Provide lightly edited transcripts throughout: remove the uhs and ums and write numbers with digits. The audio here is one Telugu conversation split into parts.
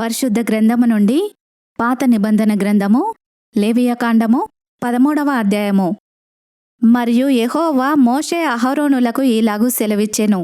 పరిశుద్ధ గ్రంథము నుండి పాత నిబంధన గ్రంథము లేవియకాండము 13వ అధ్యాయము. మరియు యెహోవా మోషే అహరోనులకు ఈలాగు సెలవిచ్చెను.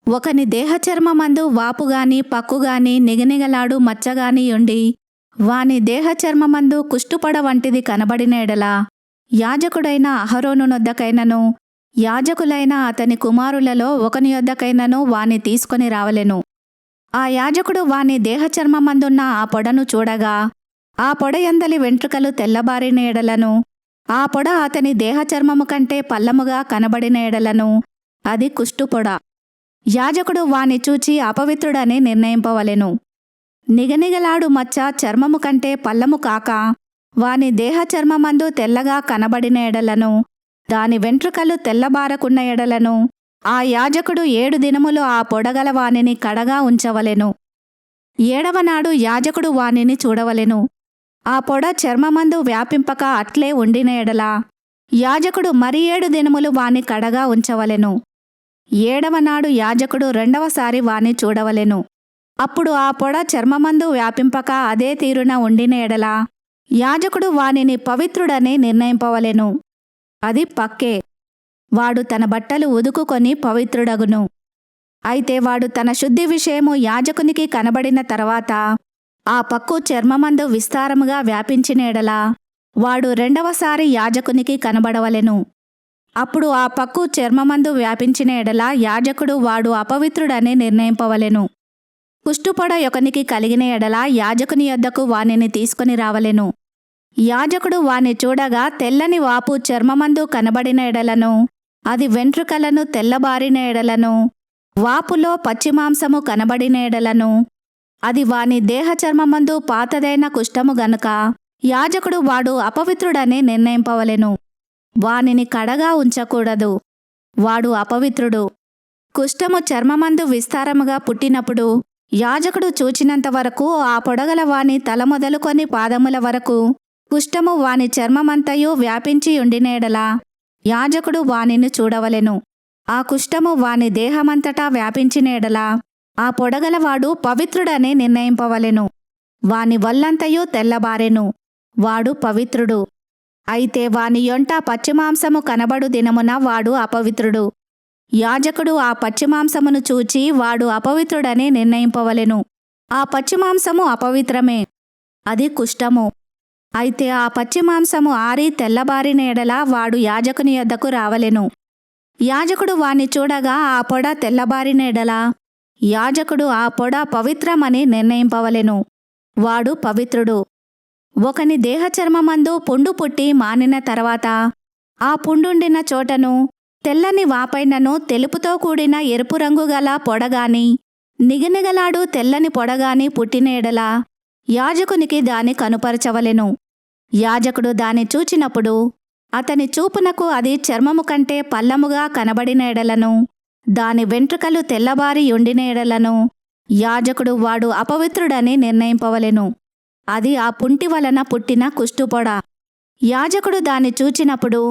ఒకని దేహచర్మమందు వాపుగాని పక్కుగాని నిగనిగలాడు మచ్చగాని ఉండి వాని దేహచర్మమందు కుష్టుపడ వంటిది కనబడిన ఎడల యాజకుడైన అహరోను నొద్దకైనను యాజకులైన అతని కుమారులలో ఒకని యొద్దకైనను వాని తీసుకొని రావలెను. ఆ యాజకుడు వాని దేహచర్మమందున్న ఆ పొడను చూడగా ఆ పొడ యందలి వెంట్రుకలు తెల్లబారిన ఎడలను ఆ పొడ అతని దేహచర్మము కంటే పల్లముగా కనబడిన ఎడలను అది కుష్టుపొడ. యాజకుడు వాని చూచి అపవిత్రుడని నిర్ణయింపవలెను. నిగనిగలాడు మచ్చ చర్మము కంటే పల్లము కాక వాని దేహచర్మమందు తెల్లగా కనబడిన ఎడలను దాని వెంట్రుకలు తెల్లబారకున్న ఎడలను ఆ యాజకుడు 7 దినములు ఆ పొడగల వానిని కడగా ఉంచవలెను. 7వ నాడు యాజకుడు వానిని చూడవలెను. ఆ పొడ చర్మమందు వ్యాపింపక అట్లే ఉండిన ఎడల యాజకుడు మరి 7 దినములు వాని కడగా ఉంచవలెను. 7వ నాడు యాజకుడు రెండవసారి వాని చూడవలెను. అప్పుడు ఆ పొడ చర్మమందు వ్యాపింపక అదే తీరున ఉండిన ఎడల యాజకుడు వానిని పవిత్రుడని నిర్ణయింపవలెను. అది పక్కే. వాడు తన బట్టలు ఉదుకుకొని పవిత్రుడగును. అయితే వాడు తన శుద్ధి విషయము యాజకునికి కనబడిన తర్వాత ఆ పక్కు చర్మమందు విస్తారముగా వ్యాపించిన ఎడల వాడు రెండవసారి యాజకునికి కనబడవలెను. అప్పుడు ఆ పక్కు చర్మమందు వ్యాపించిన ఎడల యాజకుడు వాడు అపవిత్రుడని నిర్ణయింపవలెను. కుష్టుపొడ ఒకనికి కలిగిన ఎడల యాజకుని యొద్దకు వానిని తీసుకొని రావలెను. యాజకుడు వాని చూడగా తెల్లని వాపు చర్మమందు కనబడిన ఎడలను అది వెంట్రుకలను తెల్లబారిన ఎడలను వాపులో పచ్చిమాంసము కనబడిన ఎడలను అది వాని దేహచర్మమందు పాతదైన కుష్ఠము గనుక యాజకుడు వాడు అపవిత్రుడని నిర్ణయింపవలెను. వానిని కడగా ఉంచకూడదు. వాడు అపవిత్రుడు. కుష్ఠము చర్మమందు విస్తారముగా పుట్టినప్పుడు యాజకుడు చూచినంత వరకు ఆ పొడగల వాని తల మొదలుకొని పాదముల వరకు కుష్ఠము వాని చర్మమంతయు వ్యాపించి ఉండినేడలా యాజకుడు వానిని చూడవలెను. ఆ కుష్ఠము వాని దేహమంతటా వ్యాపించినేడలా ఆ పొడగలవాడు పవిత్రుడని నిర్ణయింపవలెను. వాని వల్లంతయు తెల్లబారెను. వాడు పవిత్రుడు. అయితే వాని యొంట పచ్చిమాంసము కనబడు దినమున వాడు అపవిత్రుడు. యాజకుడు ఆ పచ్చిమాంసమును చూచి వాడు అపవిత్రుడని నిర్ణయింపవలెను. ఆ పచ్చిమాంసము అపవిత్రమే. అది కుష్ఠము. అయితే ఆ పచ్చిమాంసము ఆరి తెల్లబారిన ఎడల వాడు యాజకుని యొద్దకు రావలెను. యాజకుడు వాని చూడగా ఆ పొడ తెల్లబారిన ఎడల యాజకుడు ఆ పొడ పవిత్రమని నిర్ణయింపవలెను. వాడు పవిత్రుడు. ఒకని దేహచర్మమందు పుండు పుట్టి మానిన తర్వాత ఆ పుండుండిన చోటను తెల్లని వాపైనను తెలుపుతో కూడిన ఎరుపు రంగు గల పొడగాని నిగనిగలాడు తెల్లని పొడగాని పుట్టిన ఎడల యాజకునికి దాని కనుపరచవలెను. యాజకుడు దాని చూచినప్పుడు అతని చూపునకు అది చర్మము కంటే పల్లముగా కనబడిన ఎడలను దాని వెంట్రుకలు తెల్లబారి ఉండిన ఎడలను యాజకుడు వాడు అపవిత్రుడని నిర్ణయింపవలెను. అది ఆ పుంటి వలన పుట్టిన కుష్టుపొడ. యాజకుడు దాని చూచినప్పుడు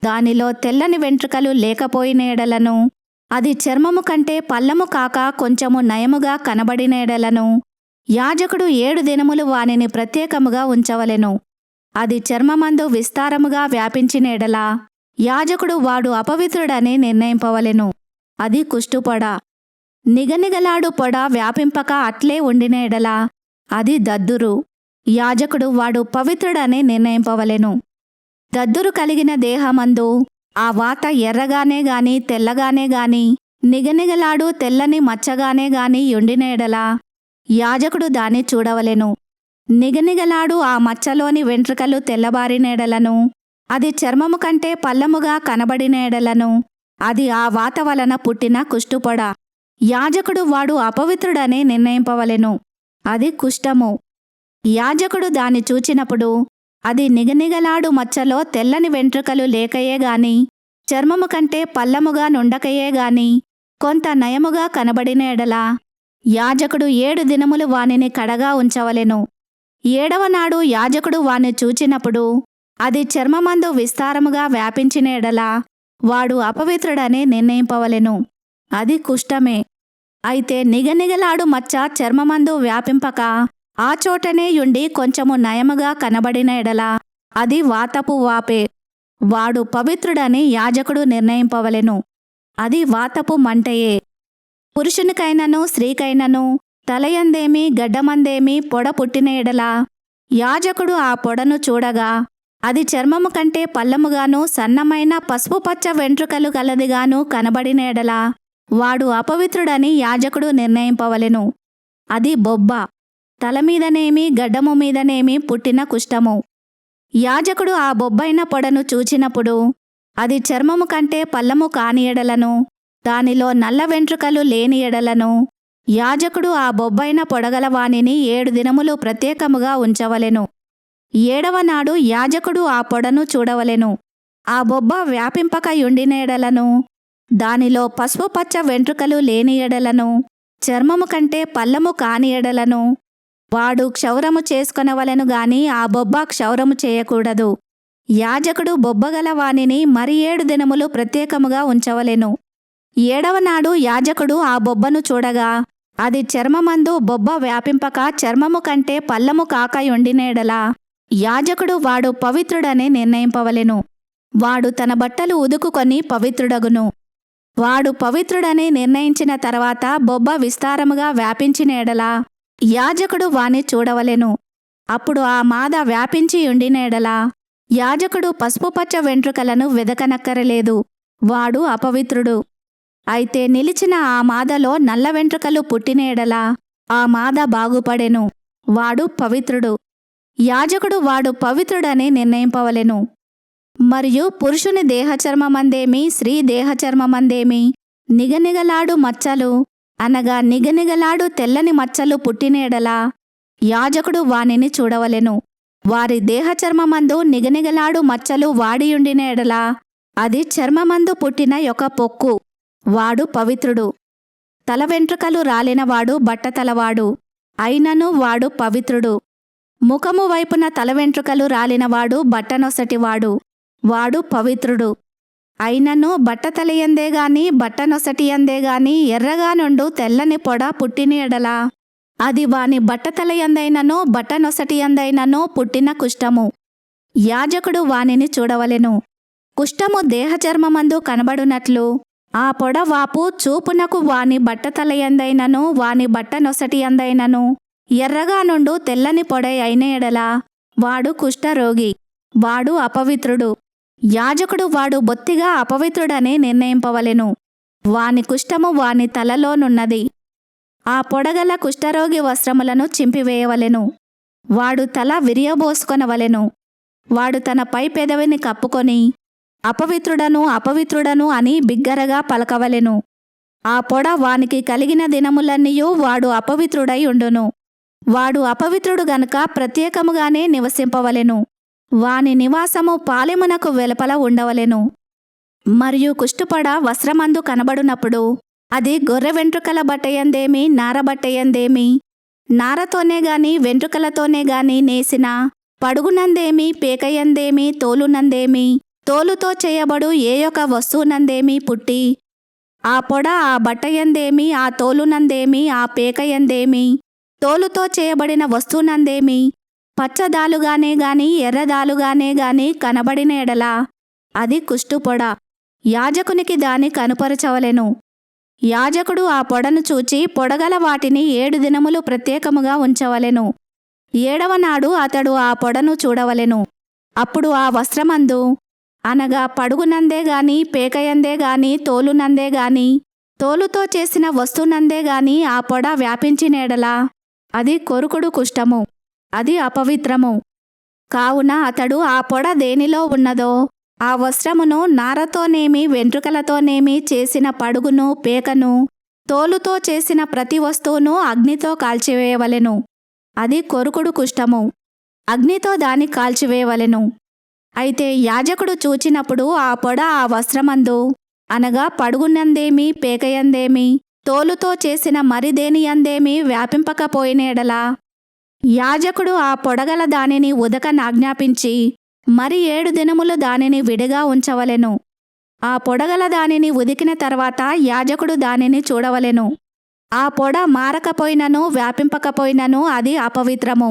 దానిలో తెల్లని వెంట్రుకలు లేకపోయిన ఎడలను అది చర్మము కంటే పల్లము కాక కొంచెము నయముగా కనబడిన ఎడలను యాజకుడు 7 దినములు వానిని ప్రత్యేకముగా ఉంచవలెను. అది చర్మమందు విస్తారముగా వ్యాపించిన ఎడల యాజకుడు వాడు అపవిత్రుడని నిర్ణయింపవలెను. అది కుష్టుపొడ. నిగనిగలాడు పొడ వ్యాపింపక అట్లే ఉండిన ఎడల అది దద్దురు. యాజకుడు వాడు పవిత్రుడని నిర్ణయింపవలెను. దద్దురు కలిగిన దేహమందు ఆ వాత ఎర్రగానే గాని తెల్లగానే గాని నిగనిగలాడు తెల్లని మచ్చగానే గాని ఉండిన ఎడల యాజకుడు దాన్ని చూడవలెను. నిగనిగలాడు ఆ మచ్చలోని వెంట్రుకలు తెల్లబారిన ఎడలను అది చర్మము కంటే పల్లముగా కనబడిన ఎడలను అది ఆ వాత వలన పుట్టిన కుష్టుపొడ. యాజకుడు వాడు అపవిత్రుడని నిర్ణయింపవలెను. అది కుష్ఠము. యాజకుడు దాన్ని చూచినప్పుడు అది నిగనిగలాడు మచ్చలో తెల్లని వెంట్రుకలు లేకయే గాని చర్మము కంటే పల్లముగా నుండకయే గాని కొంత నయముగా కనబడిన ఎడల యాజకుడు 7 దినములు వానిని కడగా ఉంచవలెను. 7వ నాడు యాజకుడు వాని చూచినప్పుడు అది చర్మమందు విస్తారముగా వ్యాపించిన ఎడల వాడు అపవిత్రుడని నిర్ణయింపవలెను. అది కుష్ఠమే. అయితే నిగనిగలాడు మచ్చ చర్మమందు వ్యాపింపక ఆ చోటనే యుండి కొంచెము నయముగా కనబడిన ఎడల అది వాతపు వాపే. వాడు పవిత్రుడని యాజకుడు నిర్ణయింపవలెను. అది వాతపు మంటయే. పురుషునికైనను స్త్రీకైనను తలయందేమి గడ్డమందేమి పొడ పుట్టిన ఎడల యాజకుడు ఆ పొడను చూడగా అది చర్మము కంటే పల్లముగాను సన్నమైన పసుపు పచ్చ వెంట్రుకలు గలదిగాను కనబడిన ఎడల వాడు అపవిత్రుడని యాజకుడు నిర్ణయింపవలెను. అది బొబ్బ, తలమీదనేమి గడ్డము మీదనేమి పుట్టిన కుష్ఠము. యాజకుడు ఆ బొబ్బైన పొడను చూచినప్పుడు అది చర్మము కంటే పల్లము కాని ఎడలను, దానిలో నల్ల వెంట్రుకలు లేని ఎడలను యాజకుడు ఆ బొబ్బైన పొడగల వానిని 7 దినములు ప్రత్యేకముగా ఉంచవలెను. 7వ నాడు యాజకుడు ఆ పొడను చూడవలెను. ఆ బొబ్బ వ్యాపింపక యుండిన ఎడలను, దానిలో పసుపు పచ్చ వెంట్రుకలు లేని ఎడలను, చర్మము కంటే పల్లము కాని ఎడలను వాడు క్షౌరము చేసుకొనవలెను గాని ఆ బొబ్బ క్షౌరము చేయకూడదు. యాజకుడు బొబ్బగల వానిని మరి 7 దినములు ప్రత్యేకముగా ఉంచవలెను. 7వ నాడు యాజకుడు ఆ బొబ్బను చూడగా అది చర్మమందు బొబ్బ వ్యాపింపక చర్మము కంటే పల్లము కాక యుండిన ఎడల యాజకుడు వాడు పవిత్రుడని నిర్ణయింపవలెను. వాడు తన బట్టలు ఉదుకుకొని పవిత్రుడగును. వాడు పవిత్రుడని నిర్ణయించిన తర్వాత బొబ్బ విస్తారముగా వ్యాపించిన ఎడల యాజకుడు వాని చూడవలెను. అప్పుడు ఆ మాద వ్యాపించి యుండిన ఎడల యాజకుడు పసుపు పచ్చ వెంట్రుకలను వెదకనక్కరలేదు. వాడు అపవిత్రుడు. అయితే నిలిచిన ఆ మాదలో నల్ల వెంట్రుకలు పుట్టిన ఎడల ఆ మాద బాగుపడెను. వాడు పవిత్రుడు. యాజకుడు వాడు పవిత్రుడని నిర్ణయింపవలెను. మరియు పురుషుని దేహచర్మమందేమి స్త్రీ దేహచర్మమందేమి నిగనిగలాడు మచ్చలు అనగా నిగనిగలాడు తెల్లని మచ్చలు పుట్టిన ఎడల యాజకుడు వానిని చూడవలెను. వారి దేహచర్మమందు నిగనిగలాడు మచ్చలు వాడియుండిన ఎడల అది చర్మమందు పుట్టిన ఒక పొక్కు. వాడు పవిత్రుడు. తల వెంట్రుకలు రాలినవాడు బట్టతలవాడు అయినను వాడు పవిత్రుడు. ముఖము వైపున తల వెంట్రుకలు రాలినవాడు బట్టనొసటివాడు. వాడు పవిత్రుడు. అయినను బట్టతలయందేగాని బట్టనొసటియందేగాని ఎర్రగా నుండు తెల్లని పొడ పుట్టిన ఎడల అది వాని బట్టతలయందైనను బట్టనొసటియందైనను పుట్టిన కుష్ఠము. యాజకుడు వానిని చూడవలెను. కుష్ఠము దేహచర్మమందు కనబడునట్లు ఆ పొడ వాపు చూపునకు వాని బట్టతలయందైనను వాని బట్టనొసటియందైనను ఎర్రగా నుండు తెల్లని పొడ అయిన ఎడల వాడు కుష్ఠరోగి. వాడు అపవిత్రుడు. యాజకుడు వాడు బొత్తిగా అపవిత్రుడని నిర్ణయింపవలెను. వాని కుష్ఠము వాని తలలోనున్నది. ఆ పొడగల కుష్ఠరోగి వస్త్రములను చింపివేయవలెను. వాడు తల విరియబోసుకొనవలెను. వాడు తన పై పెదవిని కప్పుకొని అపవిత్రుడను అపవిత్రుడను అని బిగ్గరగా పలకవలెను. ఆ పొడ వానికి కలిగిన దినములన్నీయూ వాడు అపవిత్రుడై ఉండును. వాడు అపవిత్రుడు గనుక ప్రత్యేకముగానే నివసింపవలెను. వాని నివాసము పాలెమునకు వెలుపల ఉండవలెను. మరియు కుష్టుపొడ వస్త్రమందు కనబడునప్పుడు అది గొర్రె వెంట్రుకల బట్టయందేమి నారబట్టయందేమి నారతోనే గాని వెంట్రుకలతోనే గాని నేసిన పడుగునందేమి పేకయందేమి తోలునందేమి తోలుతో చేయబడు ఏ యొక్క వస్తువునందేమి పుట్టి ఆ పొడ ఆ బట్టయందేమి ఆ తోలునందేమి ఆ పేకయందేమి తోలుతో చేయబడిన వస్తువునందేమి పచ్చదాలుగానే గాని ఎర్రదాలుగానే గాని కనబడిన ఎడల అది కుష్టుపొడ. యాజకునికి దాని కనుపరచవలెను. యాజకుడు ఆ పొడను చూచి పొడగల వాటిని 7 దినములు ప్రత్యేకముగా ఉంచవలెను. 7వ నాడు అతడు ఆ పొడను చూడవలెను. అప్పుడు ఆ వస్త్రమందు అనగా పడుగునందే గాని పేకయందే గాని తోలునందే గాని తోలుతో చేసిన వస్తువునందే గాని ఆ పొడ వ్యాపించిన ఎడల అది కొరుకుడు కుష్ఠము. అది అపవిత్రము. కావున అతడు ఆ పొడ దేనిలో ఉన్నదో ఆ వస్త్రమును నారతోనేమి వెంట్రుకలతోనేమి చేసిన పడుగును పేకను తోలుతో చేసిన ప్రతి వస్తువును అగ్నితో కాల్చివేయవలెను. అది కొరుకుడు కుష్ఠము. అగ్నితో దాన్ని కాల్చివేయవలెను. అయితే యాజకుడు చూచినప్పుడు ఆ పొడ ఆ వస్త్రమందు అనగా పడుగునందేమి పేకయందేమి తోలుతో చేసిన మరిదేనియందేమి వ్యాపింపకపోయిన ఎడల యాజకుడు ఆ పొడగల దానిని ఉదకనాజ్ఞాపించి మరి 7 దినములు దానిని విడిగా ఉంచవలెను. ఆ పొడగల దానిని ఉదికిన తర్వాత యాజకుడు దానిని చూడవలెను. ఆ పొడ మారకపోయినను వ్యాపింపకపోయినను అది అపవిత్రము.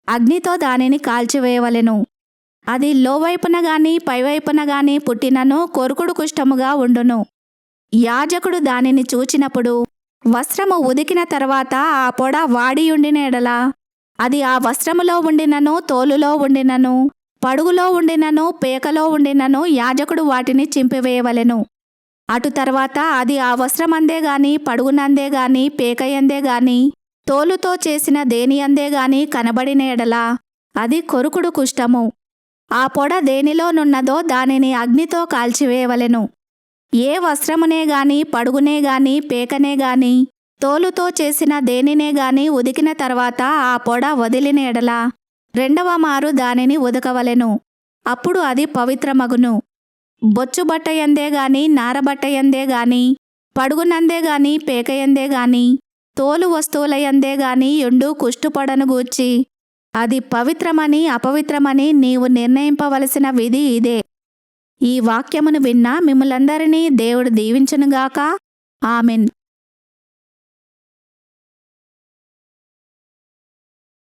అగ్నితో దానిని కాల్చివేయవలెను. అది లోవైపున గాని పైవైపున గాని పుట్టినను కొరుకుడు కుష్ఠముగా ఉండును. యాజకుడు దానిని చూచినప్పుడు వస్త్రము ఉదికిన తర్వాత ఆ పొడ వాడియుండిన ఎడల అది ఆ వస్త్రములో ఉండినను తోలులో ఉండినను పడుగులో ఉండినను పేకలో ఉండినను యాజకుడు వాటిని చింపివేయవలెను. అటు తర్వాత అది ఆ వస్త్రమందే గాని పడుగునందే గాని పేకయందే గాని తోలుతో చేసిన దేనియందే గాని కనబడిన ఎడల అది కొరుకుడు కుష్ఠము. ఆ పొడ దేనిలోనున్నదో దానిని అగ్నితో కాల్చివేయవలెను. ఏ వస్త్రమునే గాని పడుగునే గాని పేకనే గాని తోలుతో చేసిన దేనినే గాని ఉదికిన తర్వాత ఆ పొడ వదిలిన ఎడల రెండవ మారు దానిని ఉదకవలెను. అప్పుడు అది పవిత్రమగును. బొచ్చుబట్టయందే గాని నారబట్టయందే గాని పడుగునందే గాని పేకయందే గాని తోలు వస్తువులయందే గాని యుండు కుష్టుపొడను గూర్చి అది పవిత్రమని అపవిత్రమని నీవు నిర్ణయింపవలసిన విధి ఇదే. ఈ వాక్యమును విన్న మిమ్ములందరినీ దేవుడు దీవించునుగాక. ఆమెన్.